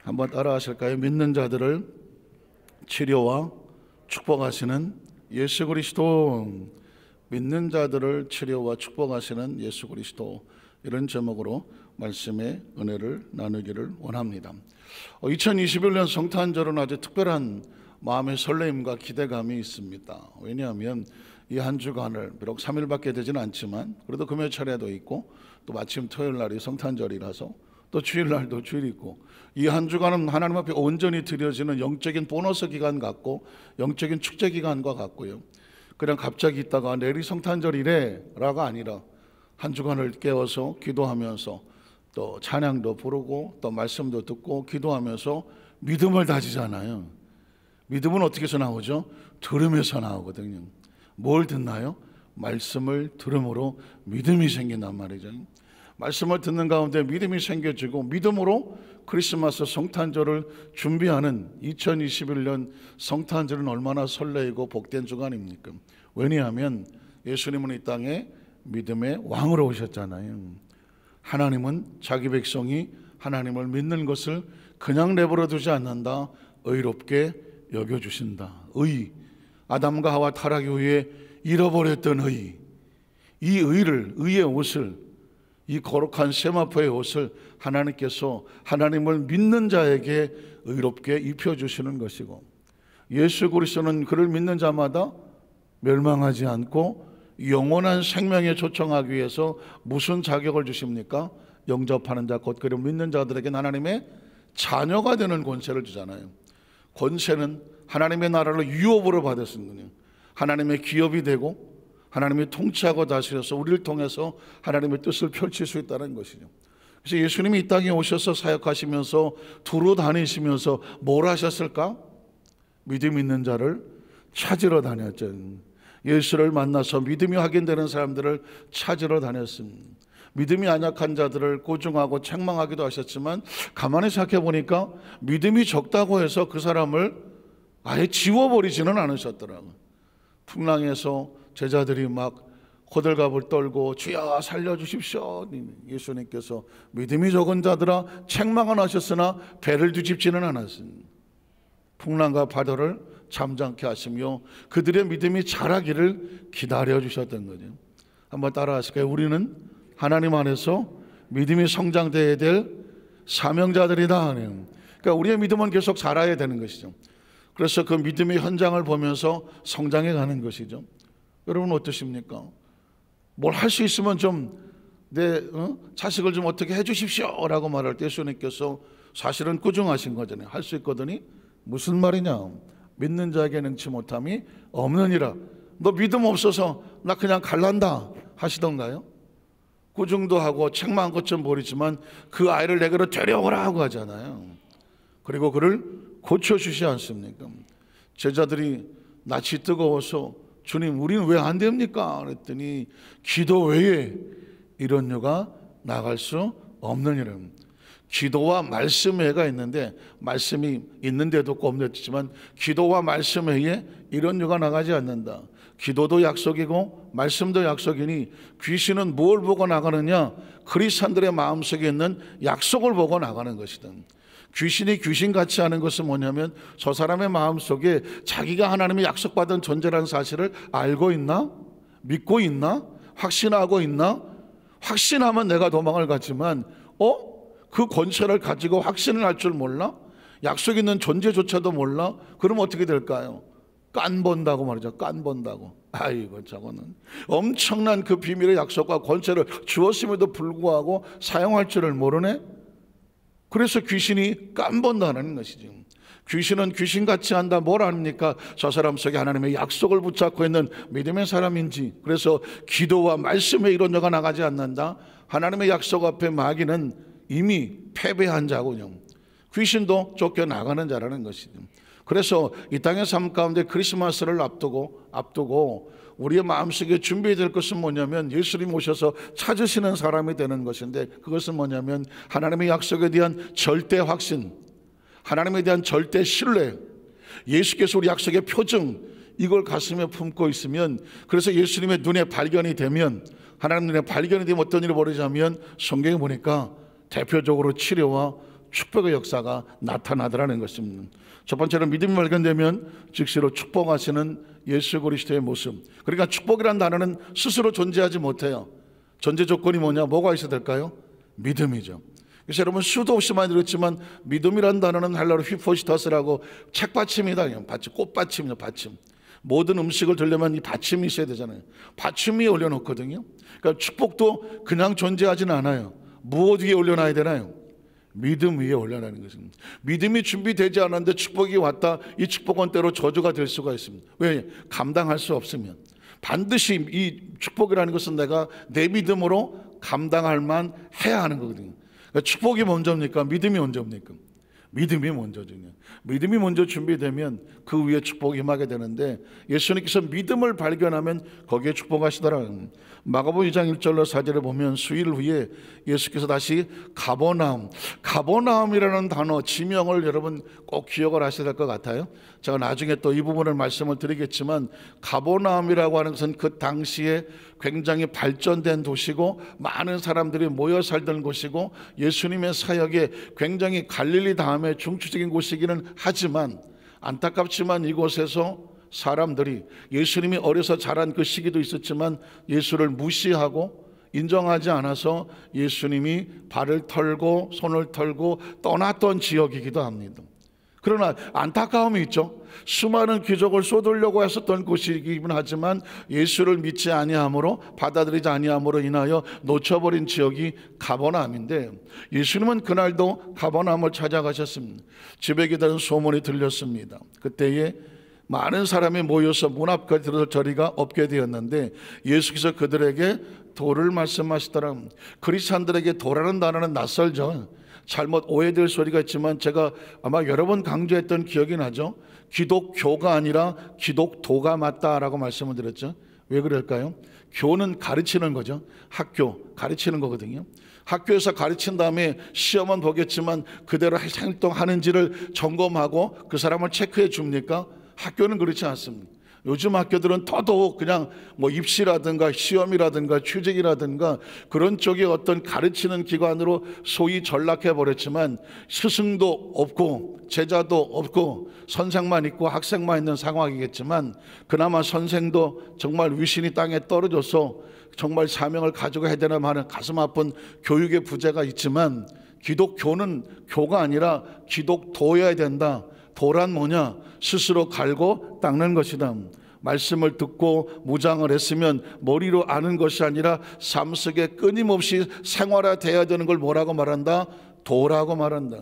한번 따라 하실까요? 믿는 자들을 치료와 축복하시는 예수 그리스도. 믿는 자들을 치료와 축복하시는 예수 그리스도. 이런 제목으로 말씀의 은혜를 나누기를 원합니다. 2021년 성탄절은 아주 특별한 마음의 설레임과 기대감이 있습니다. 왜냐하면 이 한 주간을 비록 3일밖에 되지는 않지만 그래도 금요 차례도 있고 또 마침 토요일 날이 성탄절이라서 또 주일날도 주일 있고 이 한 주간은 하나님 앞에 온전히 드려지는 영적인 보너스 기간 같고 영적인 축제 기간과 같고요. 그냥 갑자기 있다가 내일이 성탄절이래라가 아니라 한 주간을 깨워서 기도하면서 또 찬양도 부르고 또 말씀도 듣고 기도하면서 믿음을 다지잖아요. 믿음은 어떻게 해서 나오죠? 들으면서 나오거든요. 뭘 듣나요? 말씀을 들음으로 믿음이 생긴단 말이죠. 말씀을 듣는 가운데 믿음이 생겨지고 믿음으로 크리스마스 성탄절을 준비하는 2021년 성탄절은 얼마나 설레이고 복된 주간입니까? 왜냐하면 예수님은 이 땅에 믿음의 왕으로 오셨잖아요. 하나님은 자기 백성이 하나님을 믿는 것을 그냥 내버려 두지 않는다. 의롭게 여겨주신다. 의, 아담과 하와 타락 이후에 잃어버렸던 의, 이 의를, 의의 옷을, 이 거룩한 세마포의 옷을 하나님께서 하나님을 믿는 자에게 의롭게 입혀주시는 것이고, 예수 그리스도는 그를 믿는 자마다 멸망하지 않고 영원한 생명에 초청하기 위해서 무슨 자격을 주십니까? 영접하는 자, 곧 그를 믿는 자들에게 하나님의 자녀가 되는 권세를 주잖아요. 권세는 하나님의 나라를 유업으로 받았습니다. 하나님의 기업이 되고 하나님이 통치하고 다스려서 우리를 통해서 하나님의 뜻을 펼칠 수 있다는 것이죠. 그래서 예수님이 이 땅에 오셔서 사역하시면서 두루 다니시면서 뭘 하셨을까? 믿음 있는 자를 찾으러 다녔죠. 예수를 만나서 믿음이 확인되는 사람들을 찾으러 다녔습니다. 믿음이 연약한 자들을 꾸중하고 책망하기도 하셨지만 가만히 생각해 보니까 믿음이 적다고 해서 그 사람을 아예 지워버리지는 않으셨더라고요. 풍랑에서 제자들이 막 호들갑을 떨고 주여 살려주십시오. 예수님께서 믿음이 적은 자들아 책망은 하셨으나 배를 뒤집지는 않았습니다. 풍랑과 바다를 잠잠케 하시며 그들의 믿음이 자라기를 기다려주셨던 거죠. 한번 따라 하실까요? 우리는 하나님 안에서 믿음이 성장되어야 될 사명자들이다. 그러니까 우리의 믿음은 계속 자라야 되는 것이죠. 그래서 그 믿음의 현장을 보면서 성장해 가는 것이죠. 여러분 어떠십니까? 뭘 할 수 있으면 좀 내 자식을 좀 어떻게 해 주십시오 라고 말할 때 예수님께서 사실은 꾸중하신 거잖아요. 할 수 있거든이 무슨 말이냐? 믿는 자에게 능치 못함이 없느니라. 너 믿음 없어서 나 그냥 갈란다 하시던가요? 꾸중도 하고 책망한 것좀 버리지만 그 아이를 내게로 데려오라 하고 하잖아요. 그리고 그를 고쳐주시지 않습니까? 제자들이 낯이 뜨거워서 주님 우리는 왜 안 됩니까? 그랬더니 기도 외에 이런 여가 나갈 수 없느니라. 기도와 말씀 외가 있는데 말씀이 있는데도 없는지만 기도와 말씀 외에 이런 여가 나가지 않는다. 기도도 약속이고 말씀도 약속이니 귀신은 뭘 보고 나가느냐? 그리스도인들의 마음속에 있는 약속을 보고 나가는 것이다. 귀신이 귀신같이 하는 것은 뭐냐면 저 사람의 마음속에 자기가 하나님의 약속받은 존재라는 사실을 알고 있나? 믿고 있나? 확신하고 있나? 확신하면 내가 도망을 갔지만 그 권세를 가지고 확신을 할 줄 몰라? 약속 있는 존재조차도 몰라? 그럼 어떻게 될까요? 깐 본다고 말이죠. 깐 본다고. 아이고 저거는 엄청난 그 비밀의 약속과 권세를 주었음에도 불구하고 사용할 줄을 모르네? 그래서 귀신이 깐 본다는 것이죠. 귀신은 귀신같이 한다. 뭘 합니까? 저 사람 속에 하나님의 약속을 붙잡고 있는 믿음의 사람인지. 그래서 기도와 말씀에 이런 여가 나가지 않는다. 하나님의 약속 앞에 마귀는 이미 패배한 자군요. 귀신도 쫓겨나가는 자라는 것이죠. 그래서 이 땅의 삶 가운데 크리스마스를 앞두고 우리의 마음속에 준비해야 될 것은 뭐냐면 예수님 오셔서 찾으시는 사람이 되는 것인데 그것은 뭐냐면 하나님의 약속에 대한 절대 확신, 하나님에 대한 절대 신뢰, 예수께서 우리 약속의 표정, 이걸 가슴에 품고 있으면, 그래서 예수님의 눈에 발견이 되면, 하나님 눈에 발견이 되면 어떤 일이 벌어지냐면 성경에 보니까 대표적으로 치료와 축복의 역사가 나타나더라는 것입니다. 첫 번째로 믿음이 발견되면 즉시로 축복하시는 예수 그리스도의 모습. 그러니까 축복이란 단어는 스스로 존재하지 못해요. 전제 조건이 뭐냐? 뭐가 있어야 될까요? 믿음이죠. 그래서 여러분 수도 없이 많이 들었지만 믿음이란 단어는 헬라어로 휘포시터스라고 책받침이다. 받침, 꽃받침이요, 받침. 모든 음식을 들려면 이 받침이 있어야 되잖아요. 받침 위에 올려놓거든요. 그러니까 축복도 그냥 존재하지는 않아요. 무엇 위에 올려놔야 되나요? 믿음 위에 올려놓는 것입니다. 믿음이 준비되지 않았는데 축복이 왔다. 이 축복은 때로 저주가 될 수가 있습니다. 왜? 감당할 수 없으면. 반드시 이 축복이라는 것은 내가 내 믿음으로 감당할 만 해야 하는 거거든요. 그러니까 축복이 먼저입니까? 믿음이 먼저입니까? 믿음이 먼저죠. 믿음이 먼저 준비되면 그 위에 축복이 임하게 되는데 예수님께서 믿음을 발견하면 거기에 축복하시더라고요. 마가복음 2장 1절로 4절에 보면 수일 후에 예수께서 다시 가버나움이라는 단어 지명을 여러분 꼭 기억을 하셔야 될 것 같아요. 제가 나중에 또 이 부분을 말씀을 드리겠지만 가버나움이라고 하는 것은 그 당시에 굉장히 발전된 도시고 많은 사람들이 모여 살던 곳이고 예수님의 사역에 굉장히 갈릴리 다음에 중추적인 곳이기는 하지만 안타깝지만 이곳에서 사람들이 예수님이 어려서 자란 그 시기도 있었지만 예수를 무시하고 인정하지 않아서 예수님이 발을 털고 손을 털고 떠났던 지역이기도 합니다. 그러나 안타까움이 있죠. 수많은 기적을 쏟으려고 했었던 곳이긴 하지만 예수를 믿지 아니함으로 받아들이지 아니함으로 인하여 놓쳐버린 지역이 가버나움인데 예수님은 그날도 가버나움을 찾아가셨습니다. 집에 기다리는 소문이 들렸습니다. 그때에 많은 사람이 모여서 문 앞까지 들어서 자리가 없게 되었는데 예수께서 그들에게 도를 말씀하시더라. 크리스찬들에게 도라는 단어는 낯설죠. 잘못 오해될 소리가 있지만 제가 아마 여러 번 강조했던 기억이 나죠. 기독교가 아니라 기독도가 맞다라고 말씀을 드렸죠. 왜 그럴까요? 교는 가르치는 거죠. 학교 가르치는 거거든요. 학교에서 가르친 다음에 시험은 보겠지만 그대로 행동하는지를 점검하고 그 사람을 체크해 줍니까? 학교는 그렇지 않습니다. 요즘 학교들은 더더욱 그냥 뭐 입시라든가 시험이라든가 취직이라든가 그런 쪽에 어떤 가르치는 기관으로 소위 전락해 버렸지만 스승도 없고 제자도 없고 선생만 있고 학생만 있는 상황이겠지만 그나마 선생도 정말 위신이 땅에 떨어져서 정말 사명을 가지고 해야 되나 하는 가슴 아픈 교육의 부재가 있지만 기독교는 교가 아니라 기독도여야 된다. 도란 뭐냐? 스스로 갈고 닦는 것이다. 말씀을 듣고 무장을 했으면 머리로 아는 것이 아니라 삶 속에 끊임없이 생활화되어야 되는 걸 뭐라고 말한다? 도라고 말한다.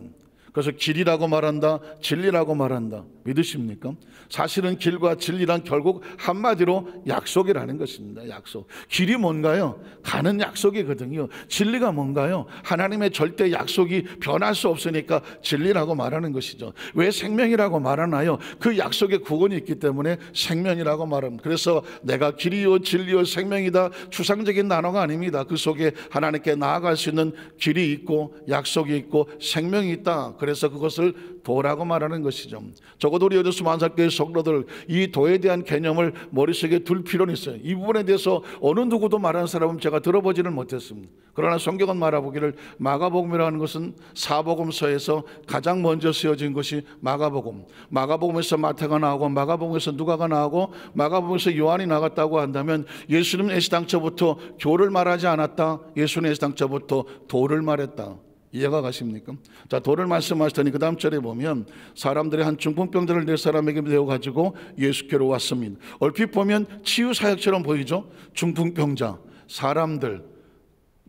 그래서 길이라고 말한다, 진리라고 말한다. 믿으십니까? 사실은 길과 진리란 결국 한마디로 약속이라는 것입니다. 약속. 길이 뭔가요? 가는 약속이거든요. 진리가 뭔가요? 하나님의 절대 약속이 변할 수 없으니까 진리라고 말하는 것이죠. 왜 생명이라고 말하나요? 그 약속의 구원이 있기 때문에 생명이라고 말합니다. 그래서 내가 길이요 진리요 생명이다 추상적인 단어가 아닙니다. 그 속에 하나님께 나아갈 수 있는 길이 있고 약속이 있고 생명이 있다. 그래서 그것을 도라고 말하는 것이죠. 적어도 우리 여전수 만삭교회 성도들 이 도에 대한 개념을 머릿속에 둘 필요는 있어요. 이 부분에 대해서 어느 누구도 말하는 사람은 제가 들어보지는 못했습니다. 그러나 성경은 말하보기를 마가복음이라는 것은 사복음서에서 가장 먼저 쓰여진 것이 마가복음. 마가복음에서 마태가 나오고 마가복음에서 누가가 나오고 마가복음에서 요한이 나갔다고 한다면 예수님은 애시당초부터 교를 말하지 않았다. 예수는 애시당초부터 도를 말했다. 이해가 가십니까? 자, 도를 말씀하시더니 그 다음 절에 보면 사람들이 한 중풍병자를 네 사람에게 데려가지고 예수께로 왔습니다. 얼핏 보면 치유사역처럼 보이죠? 중풍병자, 사람들,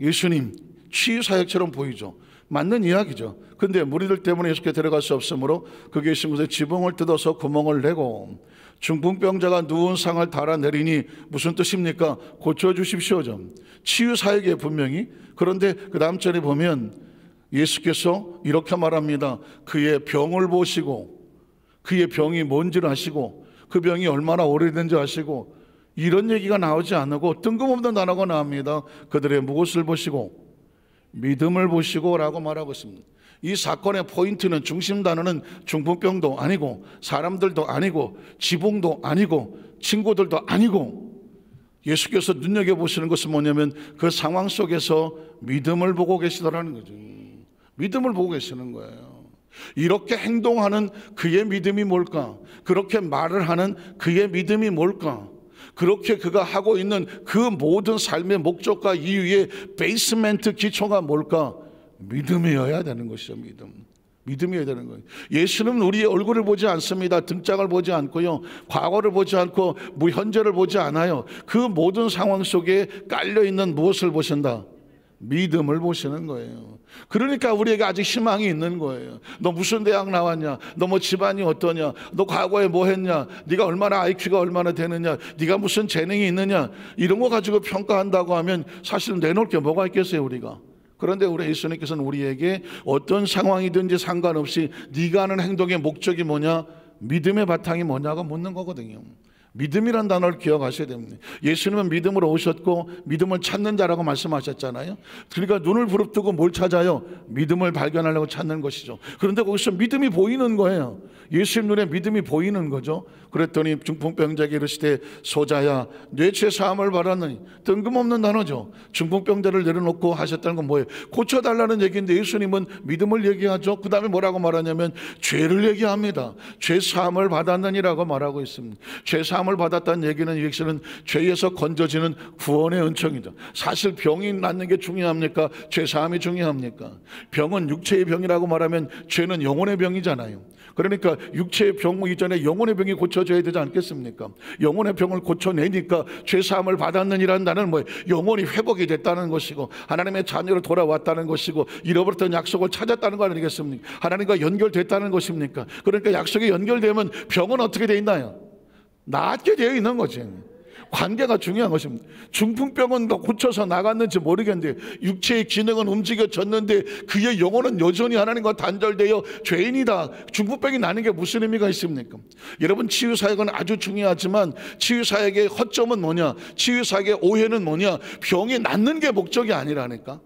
예수님, 치유사역처럼 보이죠? 맞는 이야기죠. 근데 무리들 때문에 예수께 데려갈 수 없으므로 그 계신 곳에 지붕을 뜯어서 구멍을 내고 중풍병자가 누운 상을 달아내리니 무슨 뜻입니까? 고쳐주십시오 좀. 치유사역에 분명히. 그런데 그 다음 절에 보면 예수께서 이렇게 말합니다. 그의 병을 보시고 그의 병이 뭔지를 아시고 그 병이 얼마나 오래된지 아시고 이런 얘기가 나오지 않고 뜬금없는 단어가 나옵니다. 그들의 무엇을 보시고 믿음을 보시고 라고 말하고 있습니다. 이 사건의 포인트는 중심 단어는 중풍병도 아니고 사람들도 아니고 지붕도 아니고 친구들도 아니고 예수께서 눈여겨보시는 것은 뭐냐면 그 상황 속에서 믿음을 보고 계시더라는 거죠. 믿음을 보고 계시는 거예요. 이렇게 행동하는 그의 믿음이 뭘까? 그렇게 말을 하는 그의 믿음이 뭘까? 그렇게 그가 하고 있는 그 모든 삶의 목적과 이유의 베이스멘트 기초가 뭘까? 믿음이어야 되는 것이죠. 믿음이어야 되는 거예요. 예수는 우리의 얼굴을 보지 않습니다. 등짝을 보지 않고요, 과거를 보지 않고 현재를 보지 않아요. 그 모든 상황 속에 깔려있는 무엇을 보신다? 믿음을 보시는 거예요. 그러니까 우리에게 아직 희망이 있는 거예요. 너 무슨 대학 나왔냐? 너 뭐 집안이 어떠냐? 너 과거에 뭐 했냐? 네가 얼마나 IQ가 얼마나 되느냐? 네가 무슨 재능이 있느냐? 이런 거 가지고 평가한다고 하면 사실 내놓을 게 뭐가 있겠어요, 우리가. 그런데 우리 예수님께서는 우리에게 어떤 상황이든지 상관없이 네가 하는 행동의 목적이 뭐냐? 믿음의 바탕이 뭐냐고 묻는 거거든요. 믿음이란 단어를 기억하셔야 됩니다. 예수님은 믿음으로 오셨고 믿음을 찾는 자라고 말씀하셨잖아요. 그러니까 눈을 부릅뜨고 뭘 찾아요? 믿음을 발견하려고 찾는 것이죠. 그런데 거기서 믿음이 보이는 거예요. 예수님 눈에 믿음이 보이는 거죠. 그랬더니 중풍병자에게 이르시되 소자야 내 죄 사함을 받았느니. 뜬금없는 단어죠. 중풍병자를 내려놓고 하셨다는 건 뭐예요? 고쳐달라는 얘기인데 예수님은 믿음을 얘기하죠. 그 다음에 뭐라고 말하냐면 죄를 얘기합니다. 죄 사함을 받았느니라고 말하고 있습니다. 죄 사함을 받았다는 얘기는 여기서는 죄에서 건져지는 구원의 은총이죠. 사실 병이 낫는 게 중요합니까? 죄 사함이 중요합니까? 병은 육체의 병이라고 말하면 죄는 영혼의 병이잖아요. 그러니까 육체의 병 이전에 영혼의 병이 고쳐져야 되지 않겠습니까? 영혼의 병을 고쳐내니까 죄사함을 받았느니라는 단어는 뭐예요? 영혼이 회복이 됐다는 것이고 하나님의 자녀로 돌아왔다는 것이고 잃어버렸던 약속을 찾았다는 거 아니겠습니까? 하나님과 연결됐다는 것입니까? 그러니까 약속이 연결되면 병은 어떻게 되어 있나요? 낫게 되어 있는 거지. 관계가 중요한 것입니다. 중풍병은 고쳐서 나갔는지 모르겠는데 육체의 기능은 움직여졌는데 그의 영혼은 여전히 하나님과 단절되어 죄인이다. 중풍병이 나는 게 무슨 의미가 있습니까? 여러분, 치유사역은 아주 중요하지만 치유사역의 허점은 뭐냐? 치유사역의 오해는 뭐냐? 병이 낫는 게 목적이 아니라니까.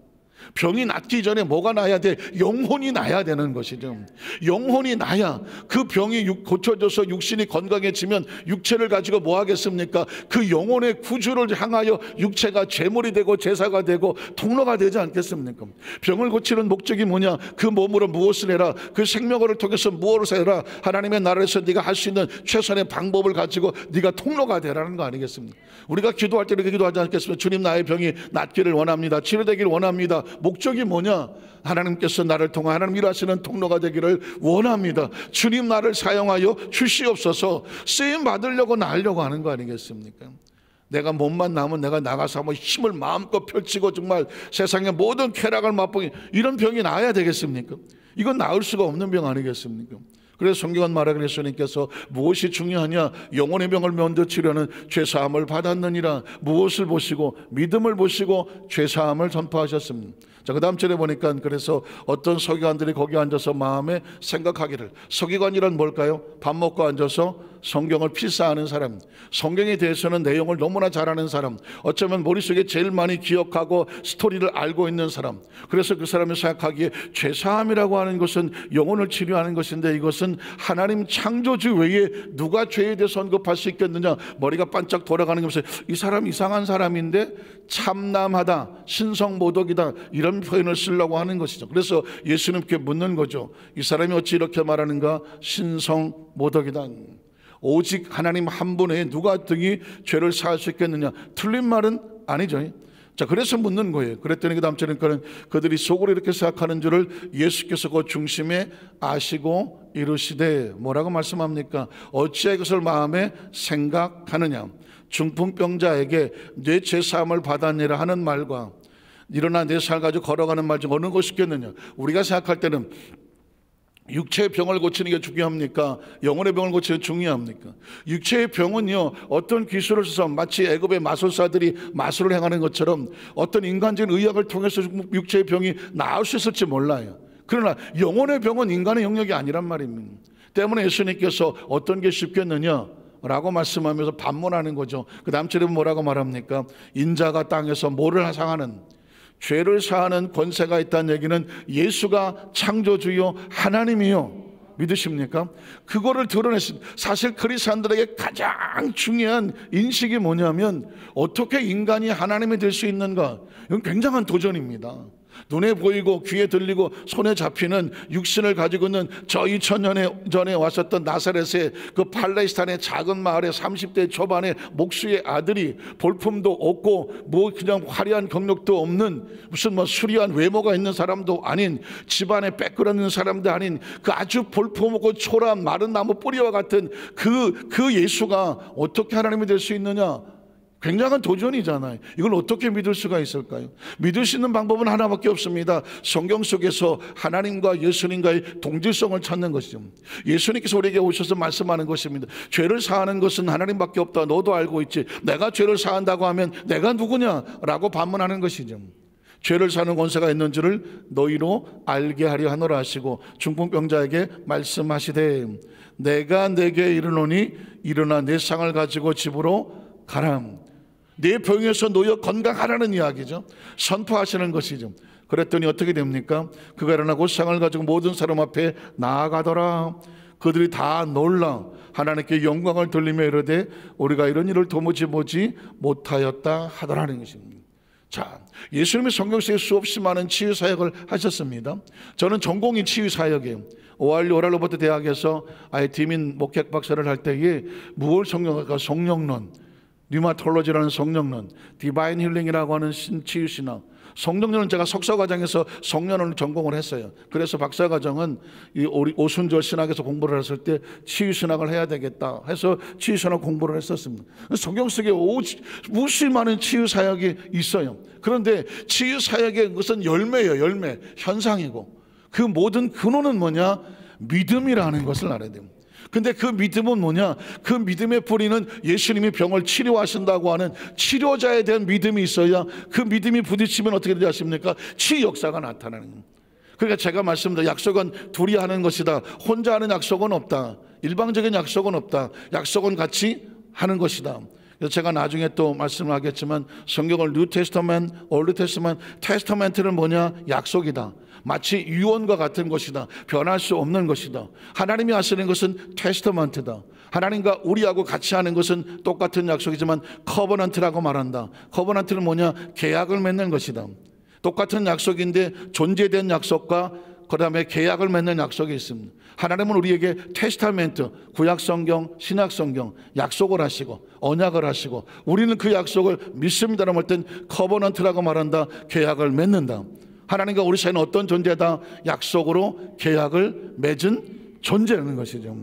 병이 낫기 전에 뭐가 나야 돼? 영혼이 나야 되는 것이죠. 영혼이 나야 그 병이 고쳐져서 육신이 건강해지면 육체를 가지고 뭐 하겠습니까? 그 영혼의 구주를 향하여 육체가 제물이 되고 제사가 되고 통로가 되지 않겠습니까? 병을 고치는 목적이 뭐냐? 그 몸으로 무엇을 해라? 그 생명을 통해서 무엇을 해라? 하나님의 나라에서 네가 할 수 있는 최선의 방법을 가지고 네가 통로가 되라는 거 아니겠습니까? 우리가 기도할 때 이렇게 기도하지 않겠습니까? 주님, 나의 병이 낫기를 원합니다. 치료되기를 원합니다. 목적이 뭐냐? 하나님께서 나를 통해 하나님 일하시는 통로가 되기를 원합니다. 주님, 나를 사용하여 주시옵소서. 쓰임 받으려고 나으려고 하는 거 아니겠습니까? 내가 몸만 나면 내가 나가서 한번 힘을 마음껏 펼치고 정말 세상의 모든 쾌락을 맛보기, 이런 병이 나아야 되겠습니까? 이건 나을 수가 없는 병 아니겠습니까? 그래서 성경은 말하기를 예수님께서 무엇이 중요하냐? 영혼의 병을 먼저 치료는 죄사함을 받았느니라. 무엇을 보시고? 믿음을 보시고 죄사함을 선포하셨습니다. 자, 그 다음 절에 보니까 그래서 어떤 서기관들이 거기 앉아서 마음에 생각하기를, 서기관이란 뭘까요? 밥 먹고 앉아서 성경을 필사하는 사람, 성경에 대해서는 내용을 너무나 잘 아는 사람, 어쩌면 머릿속에 제일 많이 기억하고 스토리를 알고 있는 사람. 그래서 그 사람이 생각하기에 죄사함이라고 하는 것은 영혼을 치료하는 것인데 이것은 하나님 창조주 외에 누가 죄에 대해서 언급할 수 있겠느냐? 머리가 반짝 돌아가는 것이, 이 사람 이상한 사람인데 참남하다, 신성모독이다, 이런 표현을 쓰려고 하는 것이죠. 그래서 예수님께 묻는 거죠. 이 사람이 어찌 이렇게 말하는가? 신성모독이다. 오직 하나님 한 분에 누가 등이 죄를 사할 수 있겠느냐? 틀린 말은 아니죠. 자, 그래서 묻는 거예요. 그랬더니 그 다음 절에는 그들이 속으로 이렇게 생각하는 줄을 예수께서 그 중심에 아시고 이르시되, 뭐라고 말씀합니까? 어찌하여 그것을 마음에 생각하느냐? 중풍병자에게 내 죄사함을 받았느니라 하는 말과 일어나 내 살 가지고 걸어가는 말 중 어느 것이 있겠느냐? 우리가 생각할 때는 육체의 병을 고치는 게 중요합니까? 영혼의 병을 고치는 게 중요합니까? 육체의 병은요, 어떤 기술을 써서 마치 애굽의 마술사들이 마술을 행하는 것처럼 어떤 인간적인 의학을 통해서 육체의 병이 나을 수 있을지 몰라요. 그러나 영혼의 병은 인간의 영역이 아니란 말입니다. 때문에 예수님께서 어떤 게 쉽겠느냐? 라고 말씀하면서 반문하는 거죠. 그 다음 절에 뭐라고 말합니까? 인자가 땅에서 뭐를 사하는, 죄를 사하는 권세가 있다는 얘기는 예수가 창조주요 하나님이요. 믿으십니까? 그거를 드러냈습니다. 사실 크리스찬들에게 가장 중요한 인식이 뭐냐면 어떻게 인간이 하나님이 될 수 있는가? 이건 굉장한 도전입니다. 눈에 보이고 귀에 들리고 손에 잡히는 육신을 가지고 있는 저 2000년 전에 왔었던 나사렛의 그 팔레스타인의 작은 마을의 30대 초반의 목수의 아들이 볼품도 없고 뭐 그냥 화려한 경력도 없는 무슨 뭐 수리한 외모가 있는 사람도 아닌 집안에 빼끌어있는 사람도 아닌 그 아주 볼품없고 초라한 마른 나무 뿌리와 같은 그 예수가 어떻게 하나님이 될 수 있느냐? 굉장한 도전이잖아요. 이걸 어떻게 믿을 수가 있을까요? 믿을 수 있는 방법은 하나밖에 없습니다. 성경 속에서 하나님과 예수님과의 동질성을 찾는 것이죠. 예수님께서 우리에게 오셔서 말씀하는 것입니다. 죄를 사하는 것은 하나님밖에 없다. 너도 알고 있지. 내가 죄를 사한다고 하면 내가 누구냐라고 반문하는 것이죠. 죄를 사는 권세가 있는 줄을 너희로 알게 하려 하노라 하시고 중풍병자에게 말씀하시되 내가 내게 이르노니 일어나 내 상을 가지고 집으로 가라. 내 병에서 놓여 건강하라는 이야기죠. 선포하시는 것이죠. 그랬더니 어떻게 됩니까? 그가 일어나 곧 상을 가지고 모든 사람 앞에 나아가더라. 그들이 다 놀라 하나님께 영광을 돌리며 이르되 우리가 이런 일을 도무지 보지 못하였다 하더라는 것입니다. 자, 예수님이 성경 속에 수없이 많은 치유 사역을 하셨습니다. 저는 전공이 치유 사역이에요. 오할로버트 대학에서 아예 디민 목회학 박사를 할 때에 무월 성경학과 성령론, 류마톨로지라는 성령론, 디바인 힐링이라고 하는 치유신학, 성령론은 제가 석사과정에서 성령론을 전공을 했어요. 그래서 박사과정은 이 오순절 신학에서 공부를 했을 때 치유신학을 해야 되겠다 해서 치유신학 공부를 했었습니다. 성경 속에 무수히 많은 치유사역이 있어요. 그런데 치유사역의 것은 열매예요. 열매, 현상이고 그 모든 근원은 뭐냐? 믿음이라는 것을 알아야 됩니다. 근데 그 믿음은 뭐냐? 그 믿음의 뿌리는 예수님이 병을 치료하신다고 하는 치료자에 대한 믿음이 있어야 그 믿음이 부딪히면 어떻게 되지 아십니까? 치유 역사가 나타나는 겁니다. 그러니까 제가 말씀드린 약속은 둘이 하는 것이다. 혼자 하는 약속은 없다. 일방적인 약속은 없다. 약속은 같이 하는 것이다. 그래서 제가 나중에 또 말씀을 하겠지만 성경을 뉴 테스터멘트, 올드 테스터멘트, 테스터멘트는 뭐냐? 약속이다. 마치 유언과 같은 것이다. 변할 수 없는 것이다. 하나님이 하시는 것은 테스터먼트다. 하나님과 우리하고 같이 하는 것은 똑같은 약속이지만 커버넌트라고 말한다. 커버넌트는 뭐냐? 계약을 맺는 것이다. 똑같은 약속인데 존재된 약속과 그 다음에 계약을 맺는 약속이 있습니다. 하나님은 우리에게 테스타멘트, 구약성경, 신약성경 약속을 하시고 언약을 하시고 우리는 그 약속을 믿습니다라고 할 땐 커버넌트라고 말한다. 계약을 맺는다. 하나님과 우리 사이는 어떤 존재다? 약속으로 계약을 맺은 존재라는 것이죠.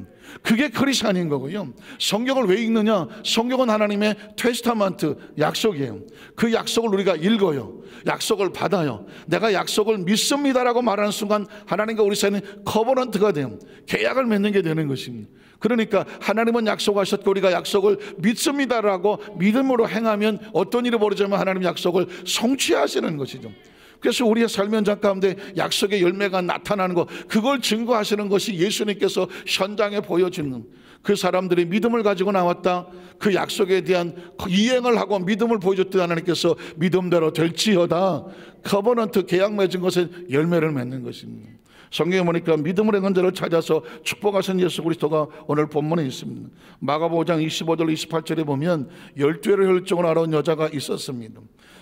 그게 크리스찬인 거고요. 성경을 왜 읽느냐? 성경은 하나님의 테스타먼트, 약속이에요. 그 약속을 우리가 읽어요. 약속을 받아요. 내가 약속을 믿습니다라고 말하는 순간 하나님과 우리 사이는 커버넌트가 돼요. 계약을 맺는 게 되는 것입니다. 그러니까 하나님은 약속하셨고 우리가 약속을 믿습니다라고 믿음으로 행하면 어떤 일이 벌어지면 하나님 약속을 성취하시는 것이죠. 그래서 우리의 삶 현장 가운데 약속의 열매가 나타나는 것, 그걸 증거하시는 것이 예수님께서 현장에 보여주는 그 사람들이 믿음을 가지고 나왔다. 그 약속에 대한 이행을 하고 믿음을 보여줬던 하나님께서 믿음대로 될지어다. 커버넌트 계약 맺은 것은 열매를 맺는 것입니다. 성경에 보니까 믿음을 행한 자를 찾아서 축복하신 예수 그리스도가 오늘 본문에 있습니다. 마가복음 5장 25절 28절에 보면 12회를 혈증으로 알아온 여자가 있었습니다.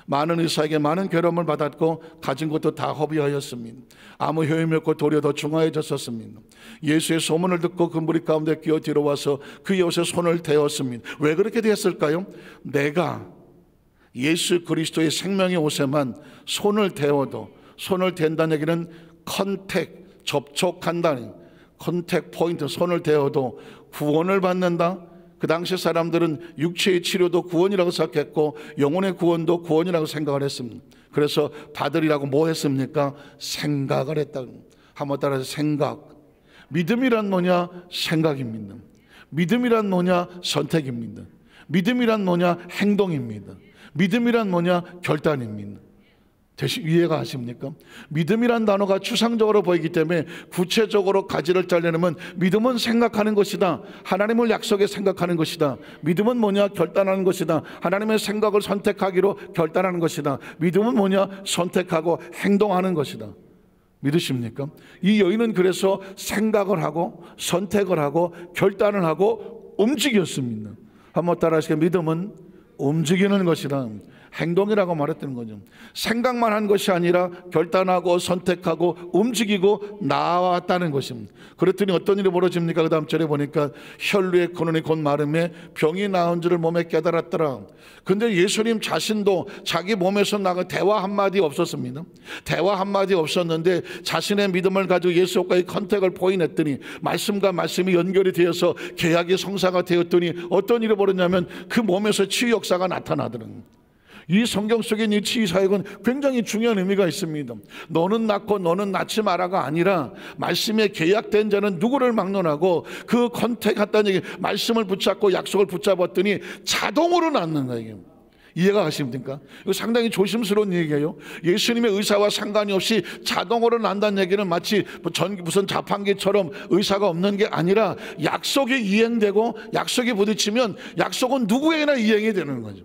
많은 의사에게 많은 괴로움을 받았고 가진 것도 다 허비하였습니다. 아무 효임이 없고 도리어 더 중하해졌었습니다. 예수의 소문을 듣고 그 무리 가운데 끼어 뒤로 와서 그의 옷에 손을 대었습니다. 왜 그렇게 되었을까요? 내가 예수 그리스도의 생명의 옷에만 손을 대어도, 손을 댄다는 얘기는 컨택, 접촉한다는 컨택 포인트, 손을 대어도 구원을 받는다. 그 당시 사람들은 육체의 치료도 구원이라고 생각했고 영혼의 구원도 구원이라고 생각을 했습니다. 그래서 받으리라고 뭐 했습니까? 생각을 했다. 한번 따라서 생각. 믿음이란 뭐냐? 생각입니다. 믿음이란 뭐냐? 선택입니다. 믿음이란 뭐냐? 행동입니다. 믿음이란 뭐냐? 결단입니다. 대신 이해가 하십니까? 믿음이란 단어가 추상적으로 보이기 때문에 구체적으로 가지를 짜려면 믿음은 생각하는 것이다. 하나님을 약속에 생각하는 것이다. 믿음은 뭐냐? 결단하는 것이다. 하나님의 생각을 선택하기로 결단하는 것이다. 믿음은 뭐냐? 선택하고 행동하는 것이다. 믿으십니까? 이 여인은 그래서 생각을 하고 선택을 하고 결단을 하고 움직였습니다. 한번 따라하시게. 믿음은 움직이는 것이다. 행동이라고 말했다는 거죠. 생각만 한 것이 아니라 결단하고 선택하고 움직이고 나왔다는 것입니다. 그랬더니 어떤 일이 벌어집니까? 그 다음 절에 보니까 혈루의 근원이 곧 마름에 병이 나은 줄을 몸에 깨달았더라. 근데 예수님 자신도 자기 몸에서 나간 대화 한마디 없었습니다. 대화 한마디 없었는데 자신의 믿음을 가지고 예수와의 컨택을 포인했더니 말씀과 말씀이 연결이 되어서 계약이 성사가 되었더니 어떤 일이 벌어졌냐면 그 몸에서 치유 역사가 나타나더라는 거예요. 이 성경 속에 이 치유 사역은 굉장히 중요한 의미가 있습니다. 너는 낳고 너는 낳지 마라가 아니라 말씀에 계약된 자는 누구를 막론하고 그 컨택했다는 얘기, 말씀을 붙잡고 약속을 붙잡았더니 자동으로 낳는 거예요. 이해가 가십니까? 이거 상당히 조심스러운 얘기예요. 예수님의 의사와 상관이 없이 자동으로 난다는 얘기는 마치 무슨 자판기처럼 의사가 없는 게 아니라 약속이 이행되고 약속이 부딪히면 약속은 누구에게나 이행이 되는 거죠.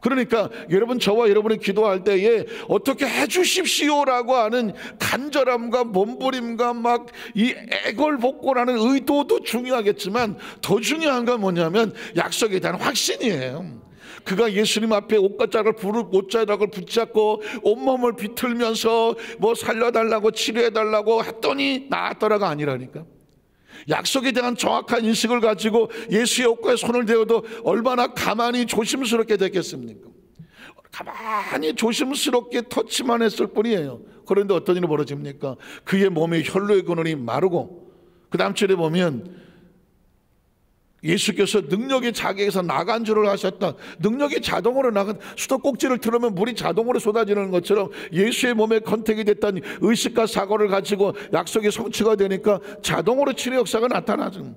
그러니까 여러분, 저와 여러분이 기도할 때에 어떻게 해주십시오라고 하는 간절함과 몸부림과 막 이 애걸복걸하는 의도도 중요하겠지만 더 중요한 건 뭐냐면 약속에 대한 확신이에요. 그가 예수님 앞에 옷자락을 붙잡고 온몸을 비틀면서 뭐 살려달라고 치료해달라고 했더니 나았더라가 아니라니까. 약속에 대한 정확한 인식을 가지고 예수의 옷가에 손을 대어도 얼마나 가만히 조심스럽게 됐겠습니까? 가만히 조심스럽게 터치만 했을 뿐이에요. 그런데 어떤 일이 벌어집니까? 그의 몸에 혈루의 근원이 마르고, 그 다음 절에 보면 예수께서 능력이 자기에게서 나간 줄을 하셨다. 능력이 자동으로 나간, 수도꼭지를 틀으면 물이 자동으로 쏟아지는 것처럼 예수의 몸에 컨택이 됐다니 의식과 사고를 가지고 약속이 성취가 되니까 자동으로 치료 역사가 나타나죠.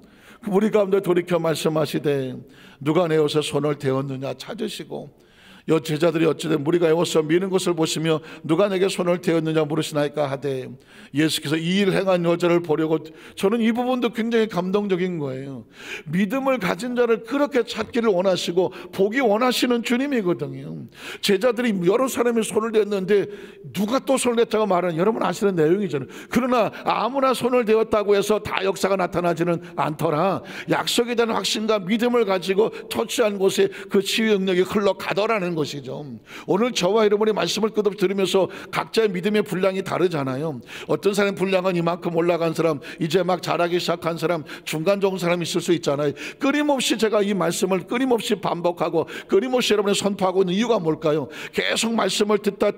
우리 가운데 돌이켜 말씀하시되 누가 내 옷에 손을 대었느냐 찾으시고, 여 제자들이 어찌된 무리가 에워서 미는 것을 보시며 누가 내게 손을 대었느냐 물으시나이까 하되, 예수께서 이 일을 행한 여자를 보려고. 저는 이 부분도 굉장히 감동적인 거예요. 믿음을 가진 자를 그렇게 찾기를 원하시고 보기 원하시는 주님이거든요. 제자들이 여러 사람이 손을 댔는데 누가 또 손을 댔다고 말하는, 여러분 아시는 내용이잖아요. 그러나 아무나 손을 대었다고 해서 다 역사가 나타나지는 않더라. 약속에 대한 확신과 믿음을 가지고 터치한 곳에 그 치유 능력이 흘러가더라는 것이죠. 오늘 저와 여러분이 말씀을 끝없이 들으면서 각자의 믿음의 분량이 다르잖아요. 어떤 사람의 분량은 이만큼 올라간 사람, 이제 막 자라기 시작한 사람, 중간 정도 사람이 있을 수 있잖아요. 끊임없이 제가 이 말씀을 끊임없이 반복하고 끊임없이 여러분이 선포하고 있는 이유가 뭘까요? 계속 말씀을 듣다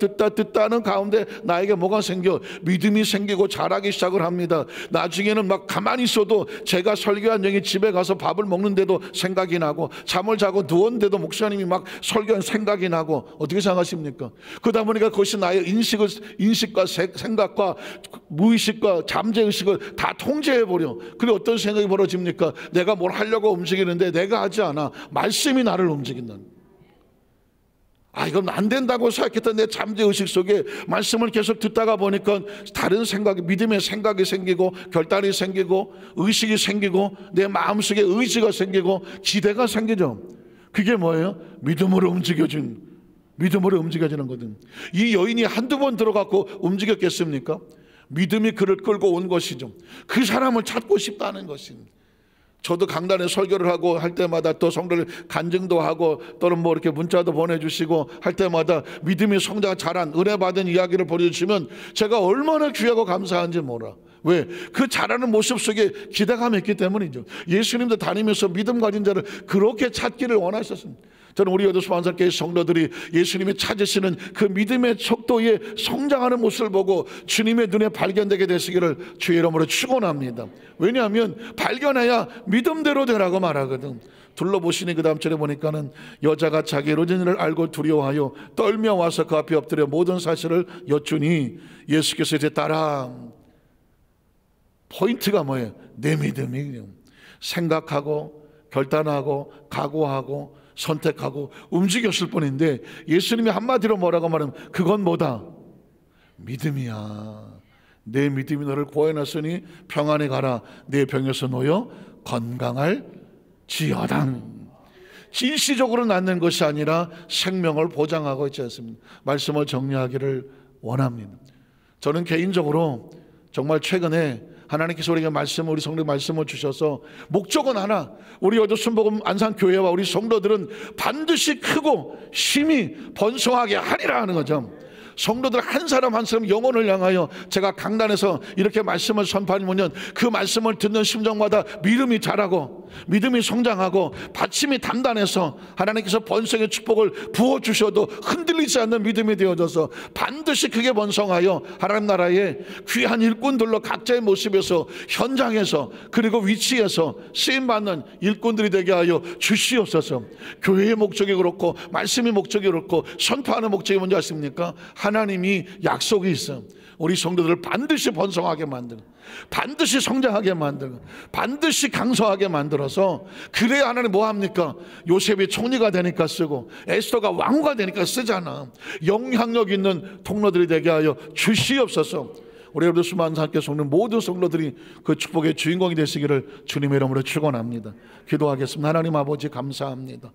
하는 가운데 나에게 뭐가 생겨? 믿음이 생기고 자라기 시작을 합니다. 나중에는 막 가만히 있어도 제가 설교한 영이 집에 가서 밥을 먹는데도 생각이 나고, 잠을 자고 누웠는데도 목사님이 막 설교한 생각이 나고. 어떻게 생각하십니까? 그러다 보니까 그것이 나의 인식과 생각과 무의식과 잠재의식을 다 통제해버려. 그리고 어떤 생각이 벌어집니까? 내가 뭘 하려고 움직이는데 내가 하지 않아. 말씀이 나를 움직인다. 이건 안 된다고 생각했던 내 잠재의식 속에 말씀을 계속 듣다가 보니까 다른 생각이, 믿음의 생각이 생기고 결단이 생기고 의식이 생기고 내 마음속에 의지가 생기고 기대가 생기죠. 그게 뭐예요? 믿음으로 움직여지는 거든. 이 여인이 한두 번 들어가고 움직였겠습니까? 믿음이 그를 끌고 온 것이죠. 그 사람을 찾고 싶다는 것입니다. 저도 강단에 설교를 하고 할 때마다 또 성도를 간증도 하고 또는 뭐 이렇게 문자도 보내주시고 할 때마다 믿음이 성장한 잘한 은혜 받은 이야기를 보내주시면 제가 얼마나 귀하고 감사한지 몰라. 왜? 그 잘하는 모습 속에 기대감이 있기 때문이죠. 예수님도 다니면서 믿음 가진 자를 그렇게 찾기를 원하셨습니다. 저는 우리 여도수반사교회 성도들이 예수님이 찾으시는 그 믿음의 척도에 성장하는 모습을 보고 주님의 눈에 발견되게 되시기를 주의 이름으로 축원합니다. 왜냐하면 발견해야 믿음대로 되라고 말하거든. 둘러보시니 그 다음 절에 보니까는 여자가 자기 이루어진 일을 알고 두려워하여 떨며 와서 그 앞에 엎드려 모든 사실을 여쭈니 예수께서 이제 따라. 포인트가 뭐예요? 내 믿음이 생각하고 결단하고 각오하고 선택하고 움직였을 뿐인데 예수님이 한마디로 뭐라고 말하면 그건 뭐다? 믿음이야. 내 믿음이 너를 구원했으니 평안히 가라. 내 병에서 놓여 건강할지어다. 일시적으로 낫는 것이 아니라 생명을 보장하고 있지 않습니까? 말씀을 정리하기를 원합니다. 저는 개인적으로 정말 최근에 하나님께서 우리에게 우리 성도에게 말씀을 주셔서 목적은 하나, 우리 여주 순복음 안산교회와 우리 성도들은 반드시 크고 심히 번성하게 하리라 하는 거죠. 성도들 한 사람 한 사람 영혼을 향하여 제가 강단에서 이렇게 말씀을 선포하면 그 말씀을 듣는 심정마다 믿음이 자라고 믿음이 성장하고 받침이 단단해서 하나님께서 번성의 축복을 부어주셔도 흔들리지 않는 믿음이 되어져서 반드시 크게 번성하여 하나님 나라의 귀한 일꾼들로 각자의 모습에서 현장에서 그리고 위치에서 쓰임받는 일꾼들이 되게 하여 주시옵소서. 교회의 목적이 그렇고 말씀의 목적이 그렇고 선포하는 목적이 뭔지 아십니까? 하나님이 약속이 있어요. 우리 성도들을 반드시 번성하게 만들고 반드시 성장하게 만들고 반드시 강성하게 만들어서, 그래야 하나님 뭐합니까? 요셉이 총리가 되니까 쓰고 에스더가 왕후가 되니까 쓰잖아. 영향력 있는 통로들이 되게 하여 주시옵소서. 우리 여러분 수많은 함께 속는 모든 성도들이 그 축복의 주인공이 되시기를 주님의 이름으로 축원합니다. 기도하겠습니다. 하나님 아버지 감사합니다.